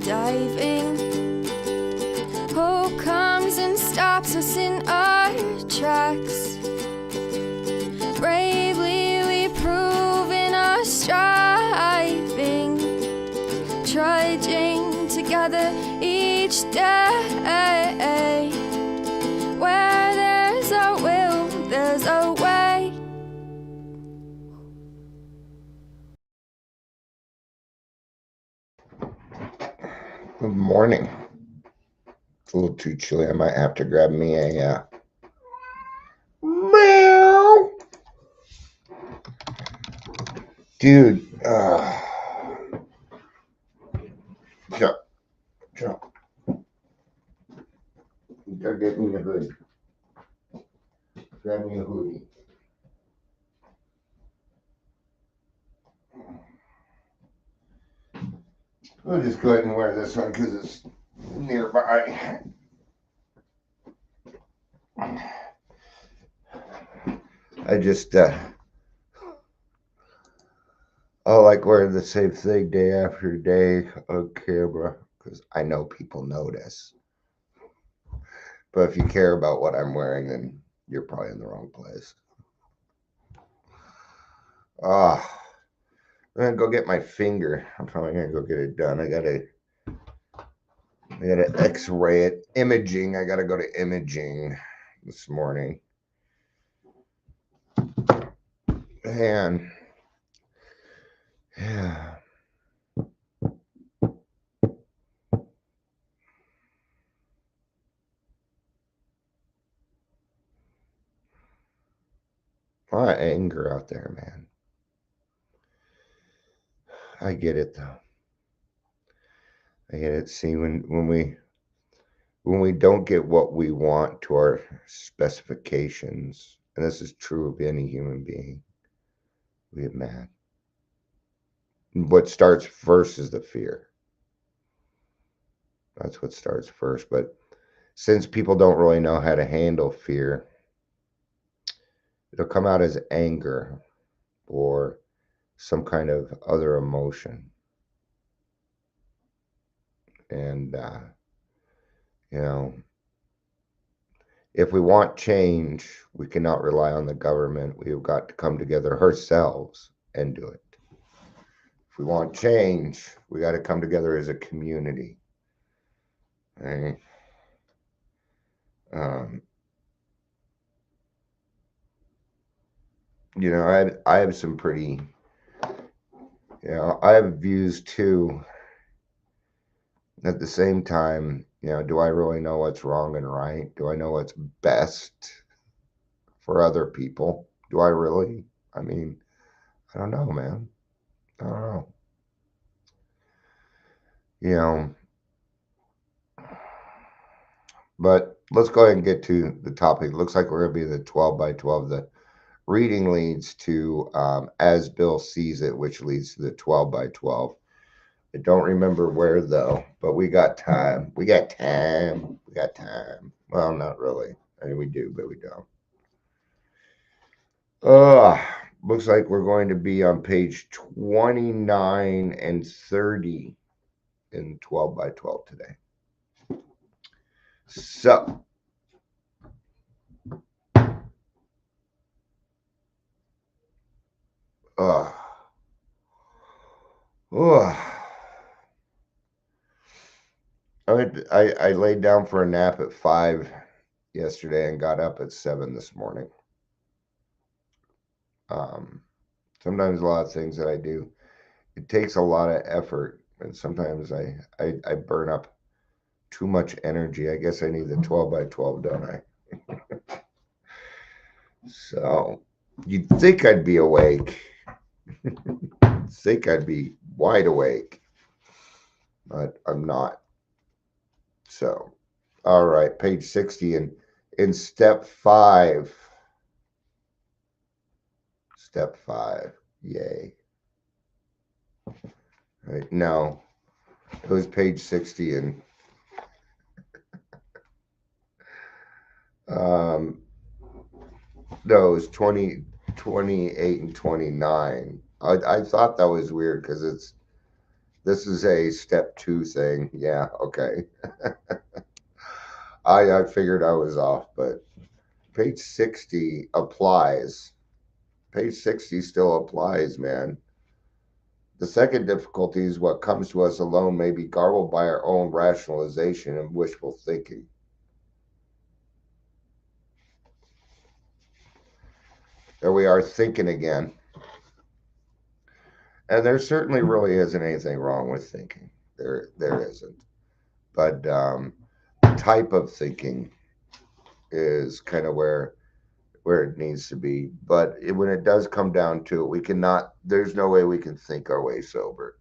diving. Hope comes and stops us in our tracks. Bravely we prove in our striving, trudging together each day. Where there's a will, there's a way. Good morning. It's a little too chilly. I might have to grab me a meow. Dude, jump. You gotta get me a hoodie. Grab me a hoodie. I'll just go ahead and wear this one because it's nearby. I just, I like wearing the same thing day after day on camera because I know people notice. But if you care about what I'm wearing, then you're probably in the wrong place. I'm gonna go get my finger. I'm probably gonna go get it done. I gotta X-ray it. Imaging. I gotta go to imaging this morning. And yeah. A lot of anger out there, man. I get it though. I get it. See, when we don't get what we want to our specifications, and this is true of any human being, we get mad. What starts first is the fear. That's what starts first. But since people don't really know how to handle fear, it'll come out as anger or some kind of other emotion. And, if we want change, we cannot rely on the government. We've got to come together ourselves and do it. If we want change, we got to come together as a community. Right? I have some pretty, I have views too. At the same time, do I really know what's wrong and right? Do I know what's best for other people? Do I really? I mean, I don't know, man. I don't know. But let's go ahead and get to the topic. It looks like we're going to be the 12 by 12. The reading leads to As Bill Sees It, which leads to the 12 by 12. I don't remember where, though, but we got time. We got time. Well, not really. I mean, we do, but we don't. Looks like we're going to be on page 29 and 30 in 12 by 12 today. So, I laid down for a nap at 5 yesterday and got up at 7 this morning. Sometimes a lot of things that I do, it takes a lot of effort, and sometimes I burn up too much energy. I guess I need the 12 by 12, don't I? So you'd think I'd be awake. Think I'd be wide awake, but I'm not. So, all right, page 60 and in step 5. Step 5. Yay. Right, no, it was page 60 and no, it was 20, 28 and 29. I thought that was weird because it's This is a step 2 thing. Yeah, okay. I figured I was off, but page 60 applies. Page 60 still applies, man. The second difficulty is what comes to us alone may be garbled by our own rationalization and wishful thinking. There we are thinking again. And there certainly really isn't anything wrong with thinking. There isn't. But the type of thinking is kind of where it needs to be. But when it does come down to it, we cannot. There's no way we can think our way sober.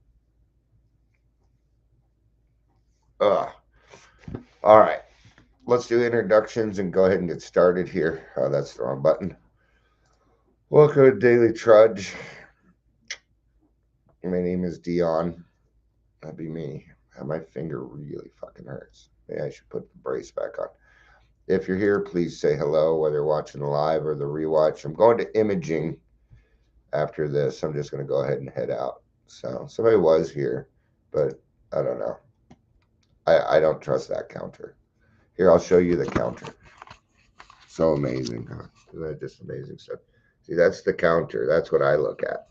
Ugh. All right. Let's do introductions and go ahead and get started here. Oh, that's the wrong button. Welcome to Daily Trudge. My name is Dion. That'd be me. My finger really fucking hurts. Maybe I should put the brace back on. If you're here, please say hello, whether you're watching the live or the rewatch. I'm going to imaging after this. I'm just going to go ahead and head out. So somebody was here, but I don't know. I don't trust that counter. Here, I'll show you the counter. So amazing, huh? Isn't that just amazing stuff? See, that's the counter. That's what I look at.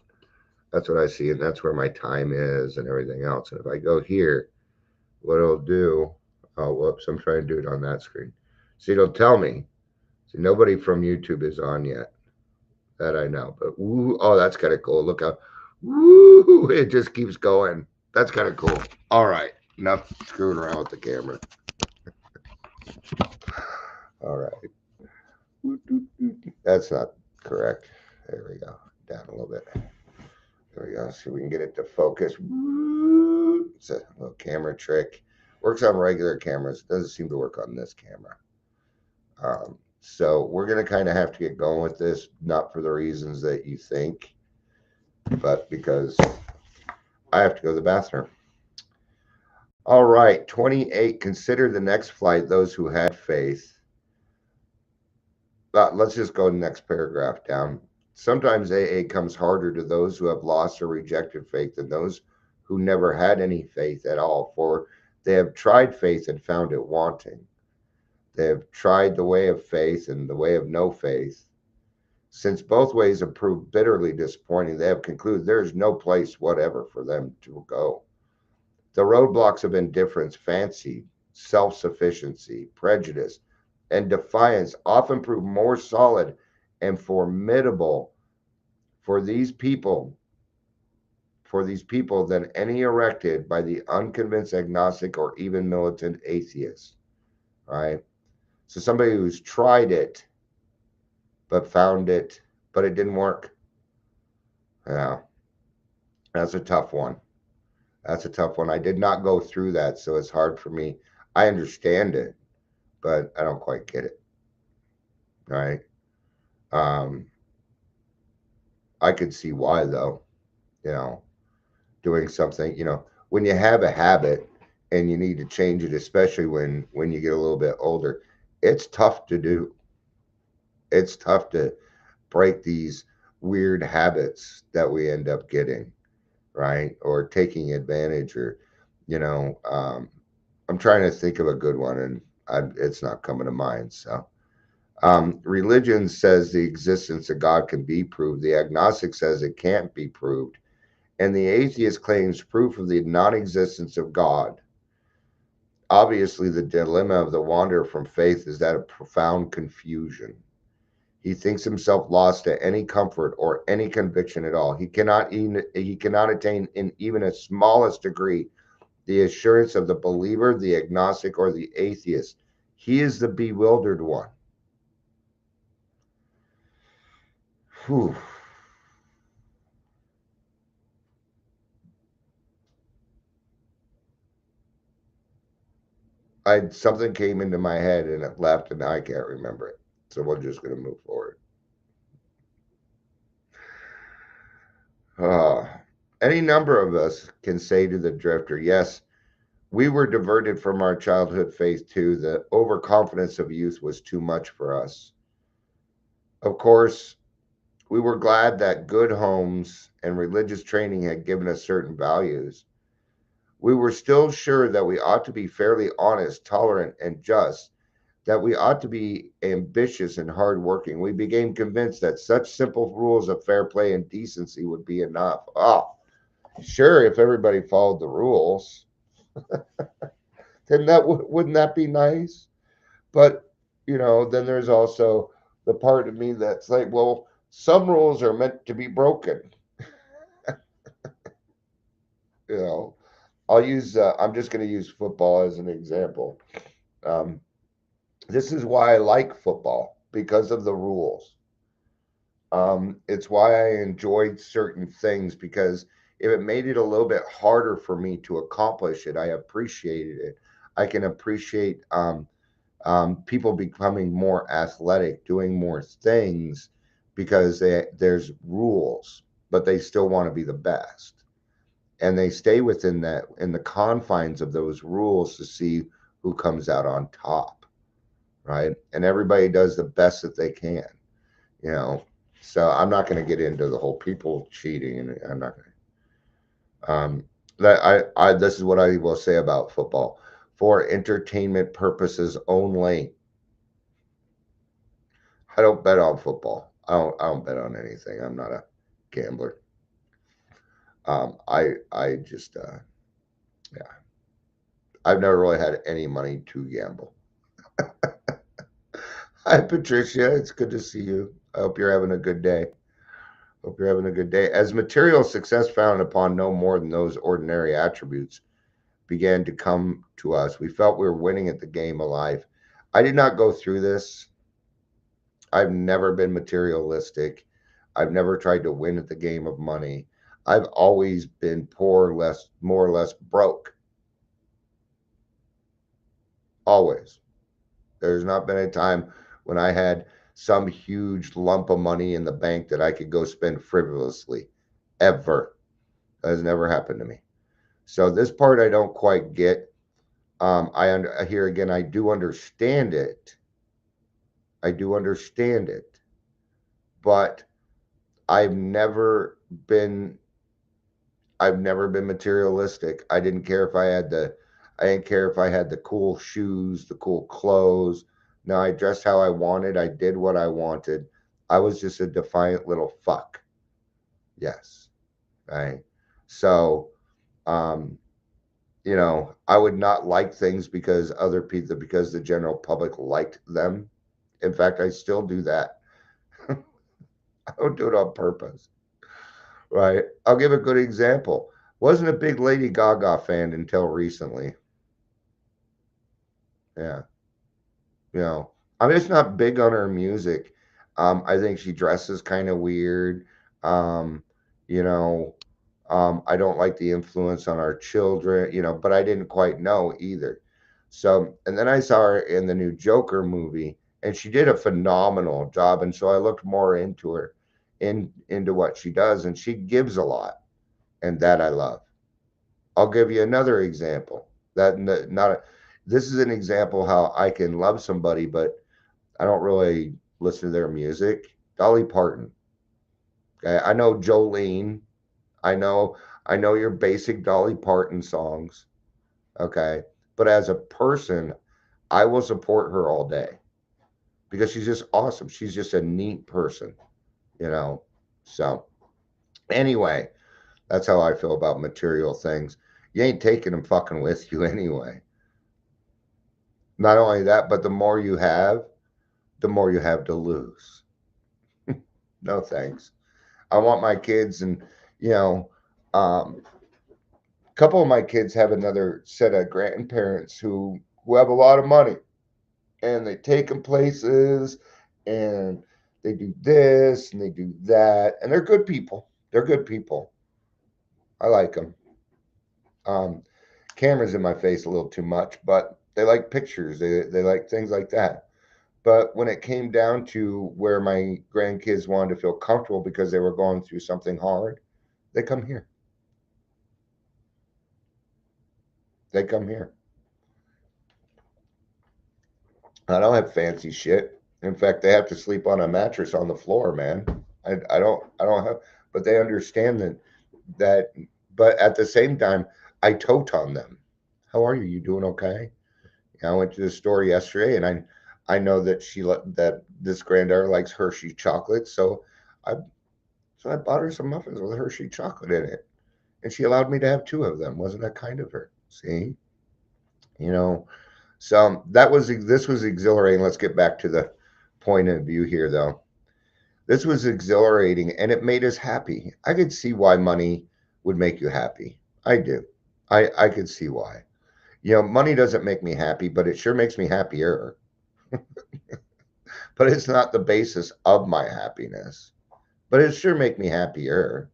That's what I see, and that's where my time is and everything else. And if I go here, what it'll do, oh, whoops, I'm trying to do it on that screen. See, it'll tell me. See, nobody from YouTube is on yet. That I know. But, woo, oh, that's kind of cool. Look how, woo, it just keeps going. That's kind of cool. All right. Enough screwing around with the camera. All right. That's not correct. There we go. Down a little bit. There we go. See if we can get it to focus. It's a little camera trick. Works on regular cameras. Doesn't seem to work on this camera. So we're going to kind of have to get going with this, not for the reasons that you think, but because I have to go to the bathroom. All right, 28. Consider the next flight those who had faith. Let's just go to the next paragraph down. Sometimes AA comes harder to those who have lost or rejected faith than those who never had any faith at all, for they have tried faith and found it wanting. They have tried the way of faith and the way of no faith. Since both ways have proved bitterly disappointing, they have concluded there is no place whatever for them to go. The roadblocks of indifference, fancy, self-sufficiency, prejudice, and defiance often prove more solid and formidable for these people than any erected by the unconvinced agnostic or even militant atheist. Right? So somebody who's tried it but found it, but it didn't work. Yeah. That's a tough one. That's a tough one. I did not go through that, so it's hard for me. I understand it, but I don't quite get it. Right? I could see why, though. Doing something. When you have a habit and you need to change it, especially when you get a little bit older, it's tough to do. It's tough to break these weird habits that we end up getting, right? Or taking advantage, or I'm trying to think of a good one, and it's not coming to mind. So religion says the existence of God can be proved. The agnostic says it can't be proved, and the atheist claims proof of the non-existence of God. Obviously, the dilemma of the wanderer from faith is that of profound confusion. He thinks himself lost to any comfort or any conviction at all. He cannot attain in even a smallest degree the assurance of the believer, the agnostic, or the atheist. He is the bewildered one. Whew. Something came into my head and it left, and now I can't remember it. So we're just going to move forward. Any number of us can say to the drifter, yes, we were diverted from our childhood faith too. The overconfidence of youth was too much for us. Of course, we were glad that good homes and religious training had given us certain values. We were still sure that we ought to be fairly honest, tolerant, and just, that we ought to be ambitious and hardworking. We became convinced that such simple rules of fair play and decency would be enough. Oh, sure, if everybody followed the rules, then wouldn't that be nice? But then there's also the part of me that's like, well, some rules are meant to be broken. You know, I'm just going to use football as an example. Um, this is why I like football because of the rules. It's why I enjoyed certain things because if it made it a little bit harder for me to accomplish it, I appreciated it. I can appreciate people becoming more athletic, doing more things because there's rules, but they still want to be the best. And they stay within that, in the confines of those rules to see who comes out on top, right? And everybody does the best that they can, you know. So I'm not going to get into the whole people cheating, and I'm not going to. This is what I will say about football: for entertainment purposes only. I don't bet on football. I don't bet on anything. I'm not a gambler. I just yeah. I've never really had any money to gamble. Hi Patricia, it's good to see you. I hope you're having a good day. Hope you're having a good day. As material success founded upon no more than those ordinary attributes began to come to us, we felt we were winning at the game of life. I did not go through this. I've never been materialistic. I've never tried to win at the game of money. I've always been more or less broke. Always. There's not been a time when I had some huge lump of money in the bank that I could go spend frivolously. Ever. That has never happened to me. So this part I don't quite get. Here again, I do understand it. I do understand it. But I've never been materialistic. I didn't care if I didn't care if I had the cool shoes, the cool clothes. No, I dressed how I wanted. I did what I wanted. I was just a defiant little fuck. Yes. Right. So, um, I would not like things because because the general public liked them. In fact, I still do that. I don't do it on purpose. Right. I'll give a good example. Wasn't a big Lady Gaga fan until recently. Yeah. I'm just not big on her music. I think she dresses kind of weird. Um, you know, I don't like the influence on our children, but I didn't quite know either. So, and then I saw her in the new Joker movie, and she did a phenomenal job. And so I looked more into her, into what she does, and she gives a lot, and that I love. I'll give you another example. This is an example how I can love somebody, but I don't really listen to their music. Dolly Parton. Okay, I know Jolene. I know I know your basic Dolly Parton songs. Okay, but as a person, I will support her all day because she's just awesome. She's just a neat person, you know. So anyway, that's how I feel about material things. You ain't taking them fucking with you anyway. Not only that, but the more you have, the more you have to lose. No thanks. I want my kids, and you know, a couple of my kids have another set of grandparents who have a lot of money, and they take them places, and they do this and they do that, and they're good people. They're good people. I like them. Um, Cameras in my face a little too much, but they like pictures. They like things like that. But when it came down to where my grandkids wanted to feel comfortable because they were going through something hard, they come here. They come here. I don't have fancy shit. In fact, they have to sleep on a mattress on the floor, man. I don't have, but they understand that, but at the same time, I tote on them. How are you? You doing okay? I went to the store yesterday, and I know that that this granddaughter likes Hershey chocolate, I I bought her some muffins with Hershey chocolate in it, and she allowed me to have two of them. Wasn't that kind of her? See, you know. So this was exhilarating. Let's get back to the point of view here, though. This was exhilarating, and it made us happy. I could see why money would make you happy. I do. I could see why. Money doesn't make me happy, but it sure makes me happier. But it's not the basis of my happiness. But it sure make me happier.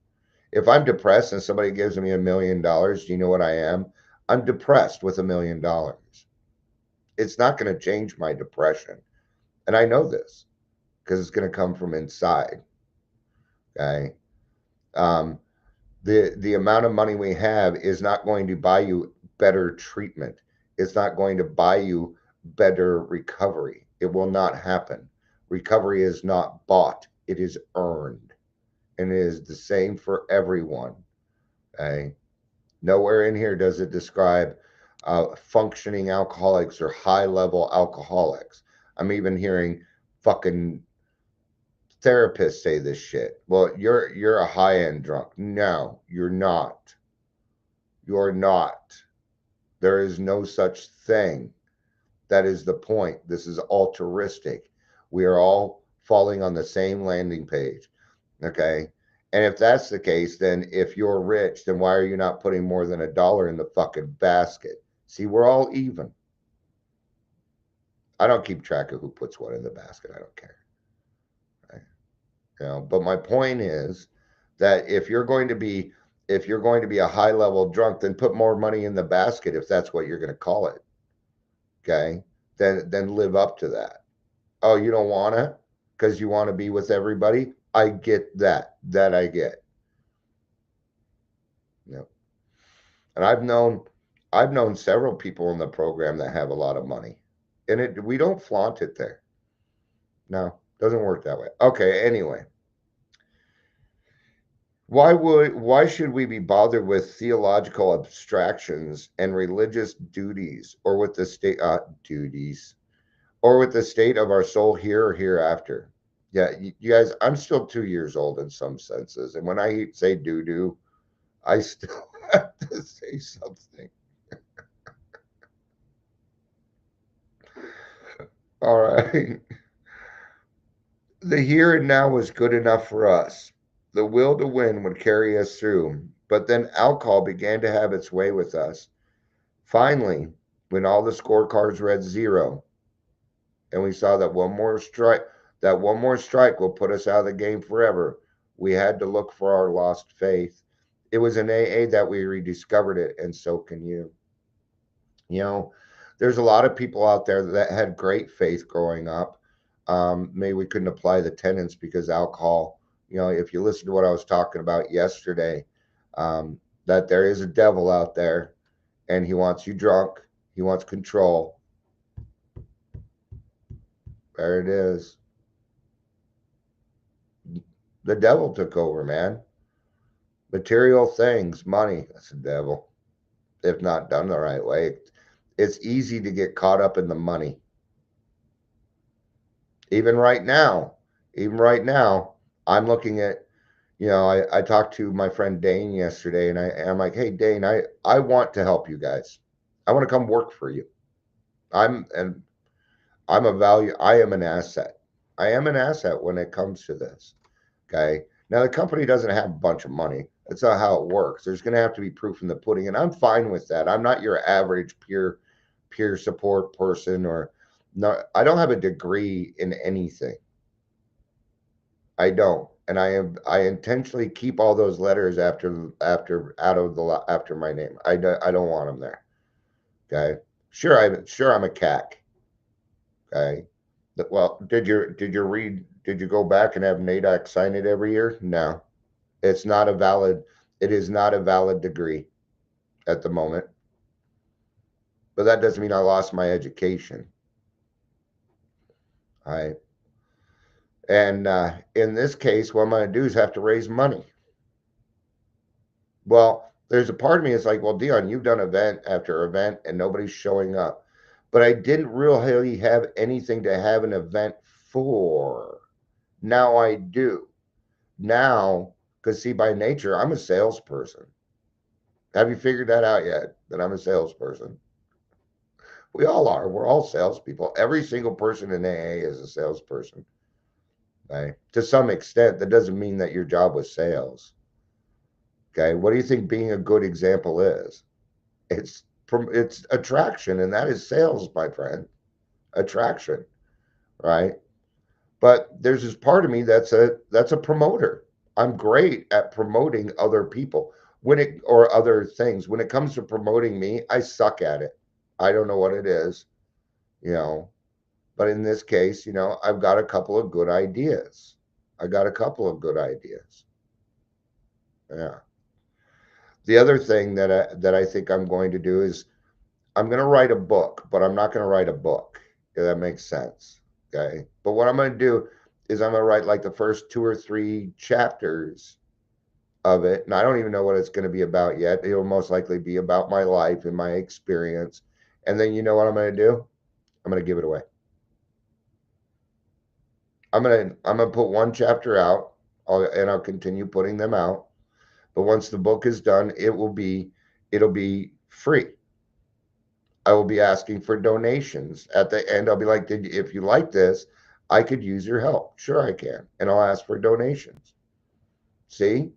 If I'm depressed and somebody gives me $1,000,000, do you know what I am? I'm depressed with $1,000,000. It's not going to change my depression. And I know this because it's going to come from inside. Okay. Um, the amount of money we have is not going to buy you better treatment. It's not going to buy you better recovery. It will not happen. Recovery is not bought, it is earned. And it is the same for everyone. Okay. Nowhere in here does it describe functioning alcoholics or high level alcoholics. I'm even hearing fucking therapists say this shit. Well, you're a high end drunk. No, you're not. You're not. There is no such thing. That is the point. This is altruistic. We are all falling on the same landing page. Okay. And if that's the case, then if you're rich, then why are you not putting more than $1 in the fucking basket? See, we're all even. I don't keep track of who puts what in the basket. I don't care. Right? But my point is that if you're going to be a high level drunk, then put more money in the basket if that's what you're going to call it. Okay? Then live up to that. Oh, you don't want to because you want to be with everybody? I get that. That I get. Yep. And I've known several people in the program that have a lot of money. And we don't flaunt it there. No, doesn't work that way. Okay, anyway. Why should we be bothered with theological abstractions and religious duties or with the state duties or with the state of our soul here or hereafter? Yeah, you guys, I'm still 2 years old in some senses, and when I say doo-doo, I still have to say something. All right. The here and now was good enough for us. The will to win would carry us through, but then alcohol began to have its way with us. Finally, when all the scorecards read 0, and we saw that one more strike will put us out of the game forever, we had to look for our lost faith. It was in AA that we rediscovered it, and so can you. There's a lot of people out there that had great faith growing up. Maybe we couldn't apply the tenets because alcohol, if you listen to what I was talking about yesterday, that there is a devil out there and he wants you drunk. He wants control. There it is. The devil took over, man. Material things, money, that's the devil. If not done the right way, it's easy to get caught up in the money. Even right now, I'm looking at, I talked to my friend Dane yesterday, and I'm like, hey, Dane, I want to help you guys. I want to come work for you. I'm a value. I am an asset. I am an asset when it comes to this. Okay. Now the company doesn't have a bunch of money. That's not how it works. There's going to have to be proof in the pudding, and I'm fine with that. I'm not your average peer support person, or no. I don't have a degree in anything. I don't, and I intentionally keep all those letters after my name. I don't want them there. Okay. Sure, I'm a CAC. Okay. Well, did you go back and have NADAC sign it every year? No. It is not a valid degree at the moment. But that doesn't mean I lost my education. All right. And in this case, what I'm going to do is have to raise money. Well, There's a part of me that's like, well, Dion, you've done event after event and nobody's showing up. But I didn't really have anything to have an event for. Now I do. Now, because see, by nature, I'm a salesperson. Have you figured that out yet? That I'm a salesperson? We all are. We're all salespeople. Every single person in AA is a salesperson. Okay. To some extent, that doesn't mean that your job was sales. Okay. What do you think being a good example is? It's attraction, and that is sales, my friend. Attraction, right? But there's this part of me that's a promoter. I'm great at promoting other people or other things. When it comes to promoting me, I suck at it. I don't know what it is, you know. But in this case, I've got a couple of good ideas. Yeah. The other thing that I think I'm going to do is I'm going to write a book, but I'm not going to write a book. If that makes sense. Okay. But what I'm going to do is I'm going to write like the first 2 or 3 chapters of it. And I don't even know what it's going to be about yet. It'll most likely be about my life and my experience. And then you know what I'm going to do? I'm going to give it away. I'm going to put 1 chapter out, and I'll continue putting them out. But once the book is done, it'll be free. I will be asking for donations at the end. I'll be like, if you like this, I could use your help. Sure, I can. And I'll ask for donations. See,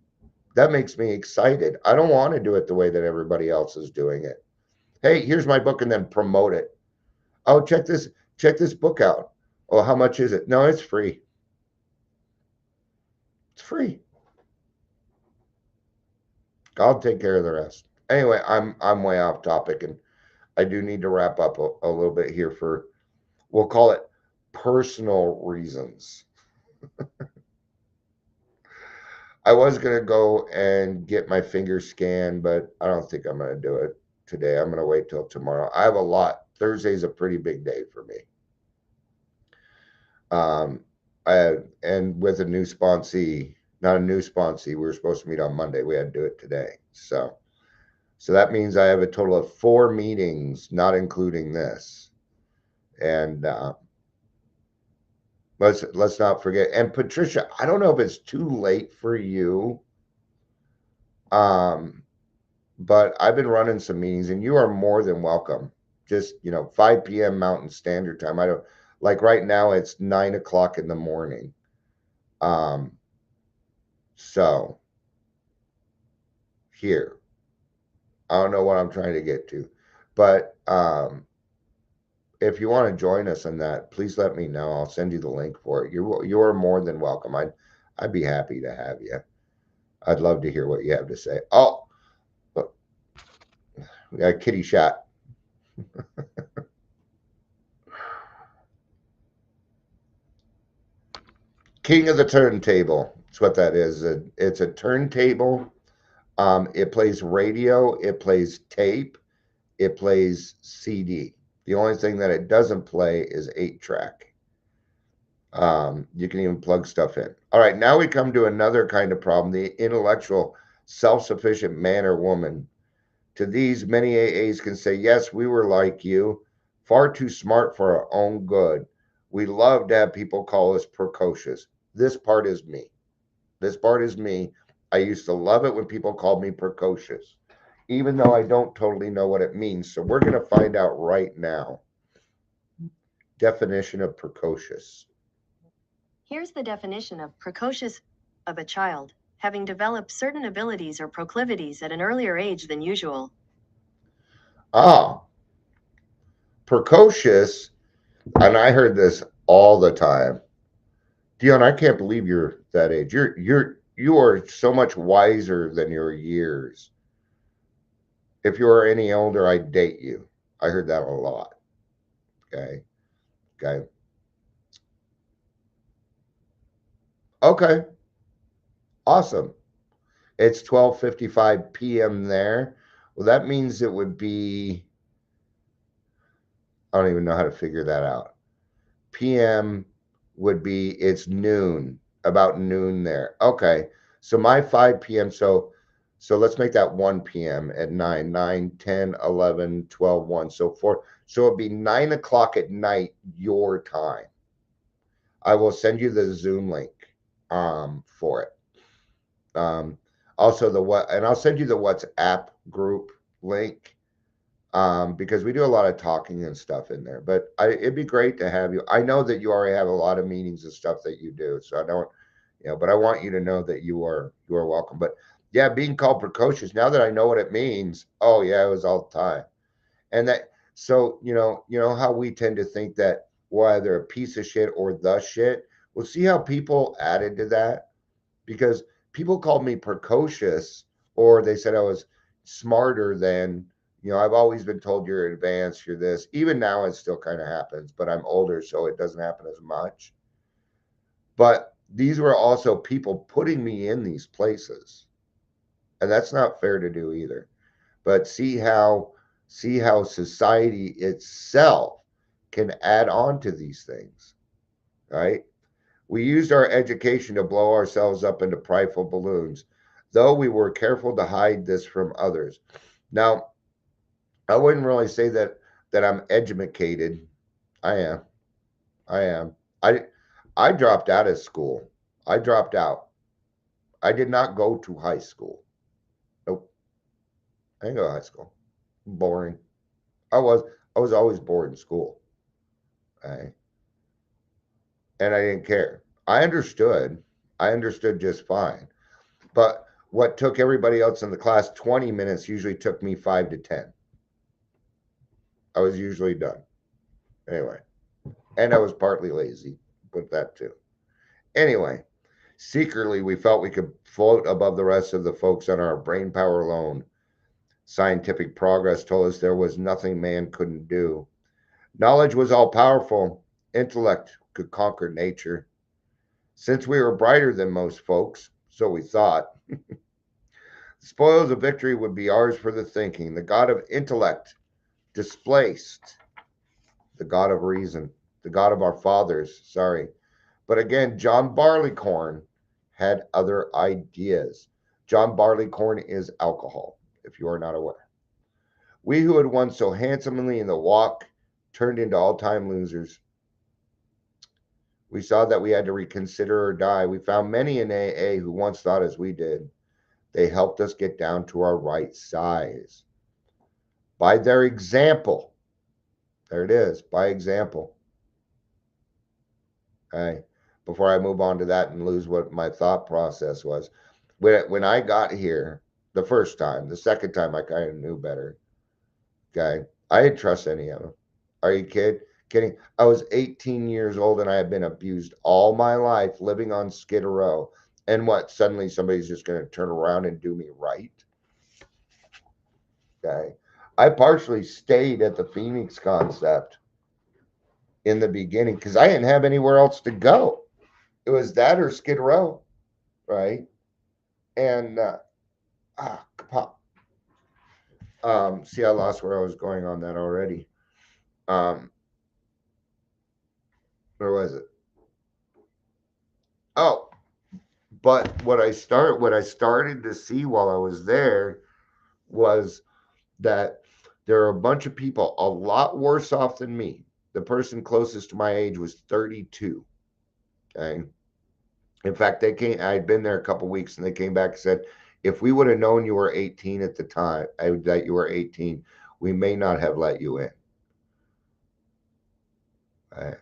that makes me excited. I don't want to do it the way that everybody else is doing it. Hey, here's my book, and then promote it. Oh, check this book out. Oh, how much is it? No, it's free. It's free. I'll take care of the rest. Anyway, I'm way off topic, and I do need to wrap up a little bit here for, we'll call it personal reasons. I was going to go and get my finger scanned, but I don't think I'm going to do it today. I'm going to wait till tomorrow. I have a lot. Thursday's a pretty big day for me. And with a new sponsee, not a new sponsee, we were supposed to meet on Monday. We had to do it today. So that means I have a total of 4 meetings, not including this. And let's not forget. And Patricia, I don't know if it's too late for you, but I've been running some meetings, and you are more than welcome. Just 5 p.m. Mountain Standard Time. I don't like right now. It's 9 o'clock in the morning. So here, I don't know what I'm trying to get to, but if you want to join us on that, please let me know. I'll send you the link for it. You're more than welcome. I'd be happy to have you. I'd love to hear what you have to say. Oh, we got a kitty shot. King of the turntable. That's what that is. It's a turntable. It plays radio. It plays tape. It plays CD. The only thing that it doesn't play is 8-track. You can even plug stuff in. All right, now we come to another kind of problem, the intellectual, self-sufficient man or woman. To these, many AAs can say, yes, we were like you, far too smart for our own good. We love to have people call us precocious. This part is me. I used to love it when people called me precocious, even though I don't totally know what it means. So we're going to find out right now. Definition of precocious. Here's the definition of precocious: of a child having developed certain abilities or proclivities at an earlier age than usual. Precocious, and I heard this all the time. Dion, I can't believe you're that age. You are so much wiser than your years. If you were any older, I'd date you. I heard that a lot. Okay. Awesome. It's 12:55 p.m. there. Well, that means it would be, I don't even know how to figure that out. PM would be, it's noon, about noon there. Okay. So my 5 p.m. So So let's make that 1 p.m. at 9, 9, 10, 11, 12, 1. So 4. So it'd be 9 o'clock at night, your time. I will send you the Zoom link for it. Also and I'll send you the WhatsApp group link because we do a lot of talking and stuff in there. But it'd be great to have you. I know that you already have a lot of meetings and stuff that you do, so I don't, but I want you to know that you are welcome. But yeah, being called precocious, now that I know what it means, oh yeah, it was all the time. And that, so you know how we tend to think that we're either a piece of shit or the shit. Well, see how people added to that, because people called me precocious, or they said I was smarter than, I've always been told you're advanced, you're this. Even now it still kind of happens, but I'm older, so it doesn't happen as much. But these were also people putting me in these places, and that's not fair to do either. But see how society itself can add on to these things, right? We used our education to blow ourselves up into prideful balloons, though we were careful to hide this from others. Now, I wouldn't really say that I'm educated. I am. I am. I dropped out of school. I dropped out. I did not go to high school. Nope. I didn't go to high school. Boring. I was always bored in school. Right? And I didn't care. I understood just fine. But what took everybody else in the class 20 minutes usually took me 5 to 10. I was usually done. Anyway. And I was partly lazy with that too. Anyway, secretly we felt we could float above the rest of the folks on our brain power alone. Scientific progress told us there was nothing man couldn't do. Knowledge was all powerful. Intellect could conquer nature. Since we were brighter than most folks, so we thought, the spoils of victory would be ours for the thinking. The god of intellect displaced the god of reason, the god of our fathers, sorry. But again, John Barleycorn had other ideas. John Barleycorn is alcohol, if you are not aware. We who had won so handsomely in the walk turned into all-time losers. We saw that we had to reconsider or die. We found many in AA who once thought as we did. They helped us get down to our right size. By their example. There it is, by example. Okay. Before I move on to that and lose what my thought process was. When I got here the first time, the second time I kind of knew better. Okay. I didn't trust any of them. Are you kidding? I was 18 years old and I had been abused all my life living on Skid Row. And what? Suddenly somebody's just going to turn around and do me right? Okay. I partially stayed at the Phoenix Concept in the beginning because I didn't have anywhere else to go. It was that or Skid Row, right? And see, I lost where I was going on that already. Where was it? Oh, but what I started to see while I was there was that there are a bunch of people a lot worse off than me. The person closest to my age was 32. Okay. In fact, I'd been there a couple weeks and they came back and said, if we would have known you were 18 at the time, that you were 18, we may not have let you in. Okay.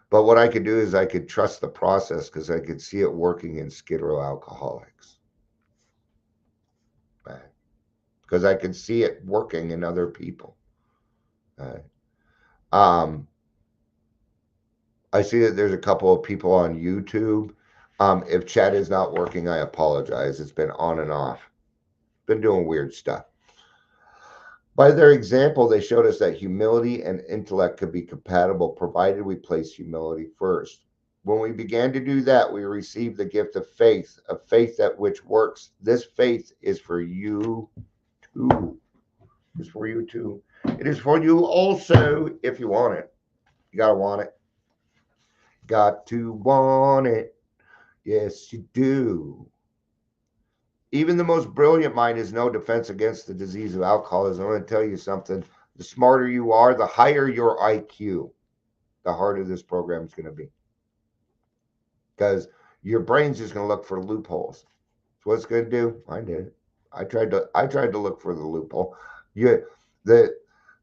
But what I could do is I could trust the process because I could see it working in Skid Row alcoholics. Right. Because I could see it working in other people. Right. I see that there's a couple of people on YouTube. If chat is not working, I apologize. It's been on and off. Been doing weird stuff. By their example, they showed us that humility and intellect could be compatible provided we place humility first. When we began to do that, we received the gift of faith that which works. This faith is for you too. It's for you too. It is for you also if you want it. You gotta want it. Got to want it. Yes, you do. Even the most brilliant mind is no defense against the disease of alcoholism. I'm going to tell you something. The smarter you are, the higher your IQ, the harder this program is going to be. Because your brain's just going to look for loopholes. That's what it's going to do. I did it. I tried to look for the loophole.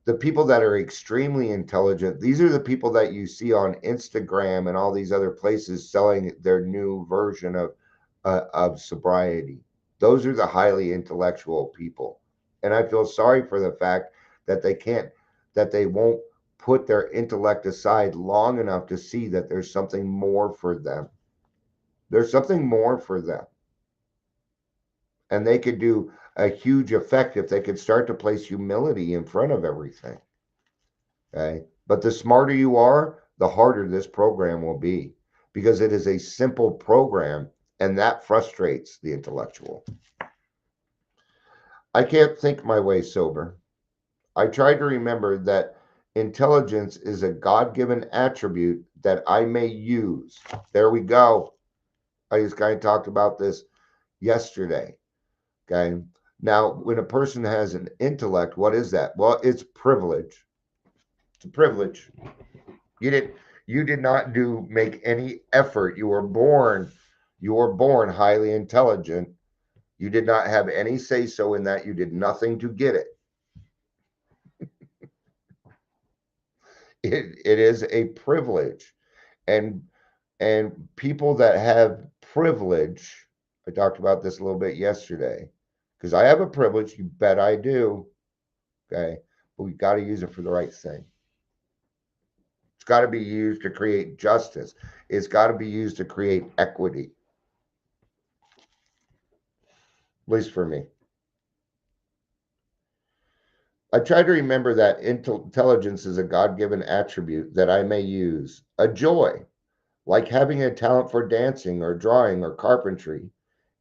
The people that are extremely intelligent, these are the people that you see on Instagram and all these other places selling their new version of sobriety. Those are the highly intellectual people. And I feel sorry for the fact that they won't put their intellect aside long enough to see that there's something more for them. There's something more for them. And they could do a huge effect if they could start to place humility in front of everything. Okay. But the smarter you are, the harder this program will be, because it is a simple program, and that frustrates the intellectual. I can't think my way sober. I try to remember that intelligence is a God-given attribute that I may use. There we go. I just kind of talked about this yesterday. Okay. Now, when a person has an intellect, what is that? Well, it's privilege. It's a privilege. You did not make any effort. You were born highly intelligent. You did not have any say so in that. You did nothing to get it. It is a privilege. And people that have privilege, I talked about this a little bit yesterday, because I have a privilege, you bet I do. Okay. But we got to use it for the right thing. It's got to be used to create justice. It's got to be used to create equity. At least for me. I try to remember that intelligence is a God-given attribute that I may use. A joy, like having a talent for dancing or drawing or carpentry.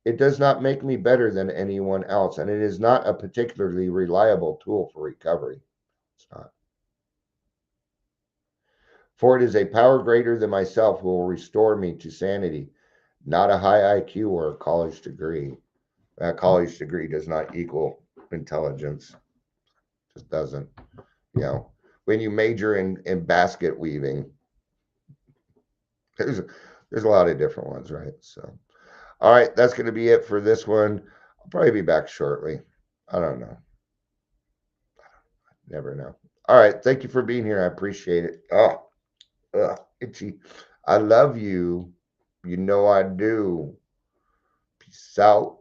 It does not make me better than anyone else, and it is not a particularly reliable tool for recovery. It's not. For it is a power greater than myself who will restore me to sanity, not a high IQ or a college degree. That college degree does not equal intelligence. Just doesn't. You know, when you major in basket weaving, there's a lot of different ones, right? So, all right, that's going to be it for this one. I'll probably be back shortly. I don't know. Never know. All right, thank you for being here. I appreciate it. Oh, itchy. I love you. You know I do. Peace out.